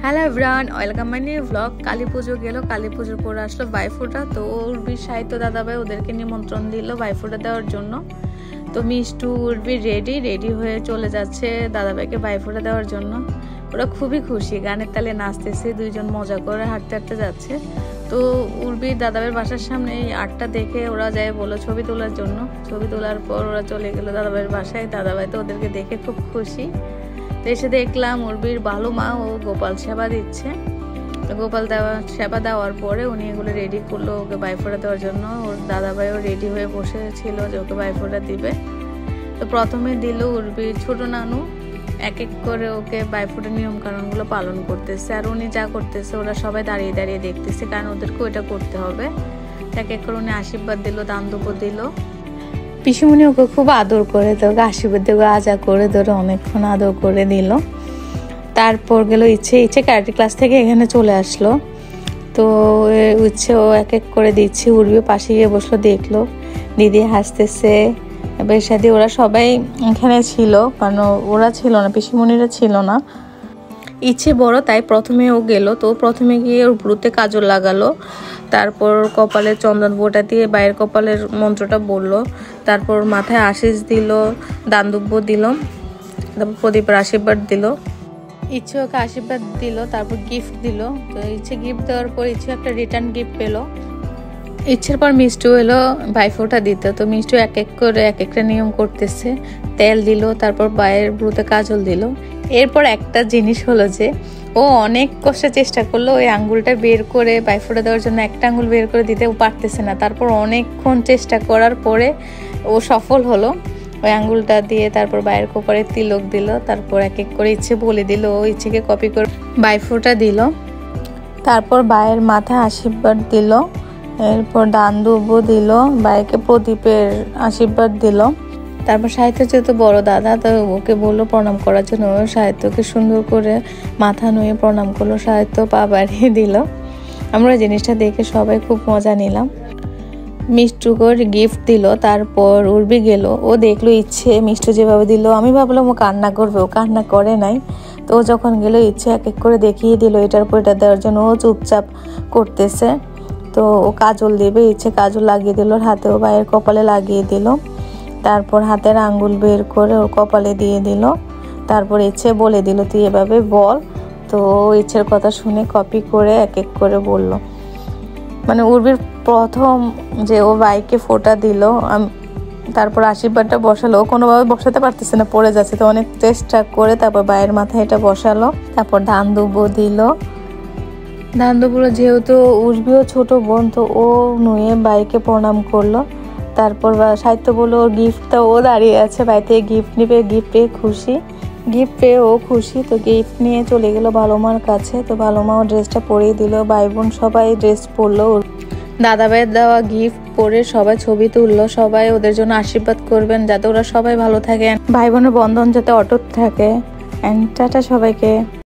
Hello everyone, welcome my new blog. Kali পুজো গেল, কালী পুজোর পরে আসলো ভাইফোঁটা। তো উর্বির সাহিত্য দাদাভাই ওদেরকে নিমন্ত্রণ দিল ভাইফোঁটা দেওয়ার জন্য। তো মিষ্টু উর্বি রেডি হয়ে চলে যাচ্ছে দাদাভাইকে ভাইফোঁটা দেওয়ার জন্য। ওরা খুবই খুশি, গানের তালে নাচতেছে, দুইজন মজা করে হাঁটতে হাঁটতে যাচ্ছে। তো উর্বির দাদাভাইয়ের বাসার সামনে এই আর্টটা দেখে ওরা যায় বললো ছবি তোলার জন্য। ছবি তোলার পর ওরা চলে গেলো দাদাভাইয়ের বাসায়। দাদাভাই তো ওদেরকে দেখে খুব খুশি। এসে দেখলাম উর্বির ভালো মা ও গোপাল সেবা দিচ্ছে। গোপাল সেবা দেওয়ার পরে উনি এগুলো রেডি করলো ওকে ভাইফোঁটা দেওয়ার জন্য। ওর দাদাভাইও রেডি হয়ে বসেছিল যে ওকে ভাইফোঁটা দিবে। তো প্রথমে দিল উর্বির ছোট নানু, এক এক করে ওকে ভাইফোঁটার নিয়ম কানুনগুলো পালন করতেছে। আর উনি যা করতেছে ওরা সবাই দাঁড়িয়ে দাঁড়িয়ে দেখতেছে, কারণ ওদেরকেও এটা করতে হবে। এক এক করে উনি আশীর্বাদ দিল, দান দুপুর দিল। পিসিমণি ওকে খুব আদর করে, তো ওকে আশীর্বাদ দিয়ে আজা করে ধরে অনেকক্ষণ আদর করে দিল। তারপর গেল ইচ্ছে ক্যারাটে ক্লাস থেকে এখানে চলে আসলো। তো ইচ্ছে ও এক এক করে দিচ্ছে। উর্বি পাশে গিয়ে বসলো, দেখলো দিদি হাসতেছে। বেশাদি ওরা সবাই এখানে ছিল, কারণ ওরা ছিল না, পিসিমণিরা ছিল না। ইচ্ছে বড়, তাই প্রথমে ও গেল। তো প্রথমে গিয়ে ওর ভ্রুতে কাজল লাগালো, তারপর কপালে চন্দন বোটা দিয়ে বাইরের কপালের মন্ত্রটা বললো, তারপর মাথায় আশীষ দিল, দানদুব্য দিল, তারপর প্রদীপের আশীর্বাদ দিল। ইচ্ছে ওকে আশীর্বাদ দিল, তারপর গিফট দিল। তো ইচ্ছে গিফট দেওয়ার পর ইচ্ছে একটা রিটার্ন গিফট পেলো। ইচ্ছের পর মিষ্টু এলো ভাইফোঁটা দিতে। তো মিষ্টু এক এক করে এক একটা নিয়ম করতেছে। তেল দিল, তারপর বাইরের ভ্রুতে কাজল দিল। এরপর একটা জিনিস হলো যে ও অনেক কষ্টে চেষ্টা করলো ওই আঙ্গুলটা বের করে ভাইফোঁটা দেওয়ার জন্য, একটা আঙ্গুল বের করে দিতে ও পারতেছে না। তারপর অনেকক্ষণ চেষ্টা করার পরে ও সফল হলো ওই আঙ্গুলটা দিয়ে। তারপর বাইরের কোপারে তিলক দিল, তারপর এক এক করে ইচ্ছে বলে দিল, ও ইচ্ছেকে কপি করে ভাইফোঁটা দিল। তারপর বাইরের মাথায় আশীর্বাদ দিল, এরপর দান দুব্য দিল, বাইকে প্রদীপের আশীর্বাদ দিল। তারপর সাহিত্য যেহেতু বড় দাদা, তো ওকে বললো প্রণাম করার জন্য। সাহিত্যকে সুন্দর করে মাথা নুয়ে প্রণাম করলো, সাহিত্য পা বাড়িয়ে দিল। আমরা জিনিসটা দেখে সবাই খুব মজা নিলাম। মিষ্টুকে গিফট দিল। তারপর উর্বি গেল, ও দেখলো ইচ্ছে মিষ্টু যেভাবে দিল, আমি ভাবলাম ও কান্না করবে, ও কান্না করে নাই। তো ও যখন গেল ইচ্ছে এক এক করে দেখিয়ে দিল এটার পর এটা দেওয়ার জন্য। ও চুপচাপ করতেছে। তো ও কাজল দেবে, ইচ্ছে কাজল লাগিয়ে দিল, হাতেও বাইরের কপালে লাগিয়ে দিল। তারপর হাতের আঙ্গুল বের করে ওর কপালে দিয়ে দিল। তারপর ইচ্ছে বলে দিল তুই এভাবে বল। তো ইচ্ছের কথা শুনে কপি করে এক এক করে বলল। মানে উর্বির প্রথম যে ও ভাইকে ফোঁটা দিল, তারপর আশীর্বাদটা বসালো। ও কোনোভাবে বসাতে পারতেছে না, পড়ে যাচ্ছে। তো অনেক চেষ্টা করে তারপর ভাইয়ের মাথায় এটা বসালো। তারপর ধান দুব্য দিল। ধান দুপুরে যেহেতু উর্বিও ছোট বোন, তো ও নুয়ে বাইকে প্রণাম করলো। তারপর সাহিত্য বললো ওর গিফটটা, ও দাঁড়িয়ে আছে বাড়িতে গিফট নিবে। গিফট পেয়ে খুশি, গিফট পেয়ে ও খুশি। তো গিফট নিয়ে চলে গেল ভালো মার কাছে। তো ভালো মা ও ড্রেসটা পরিয়ে দিল, ভাই বোন সবাই ড্রেস পরলো। দাদাভাইয়ের দেওয়া গিফট পরে সবাই ছবি তুললো। সবাই ওদের জন্য আশীর্বাদ করবেন যাতে ওরা সবাই ভালো থাকে, ভাই বোনের বন্ধন যাতে অটুট থাকে। টাটা সবাইকে।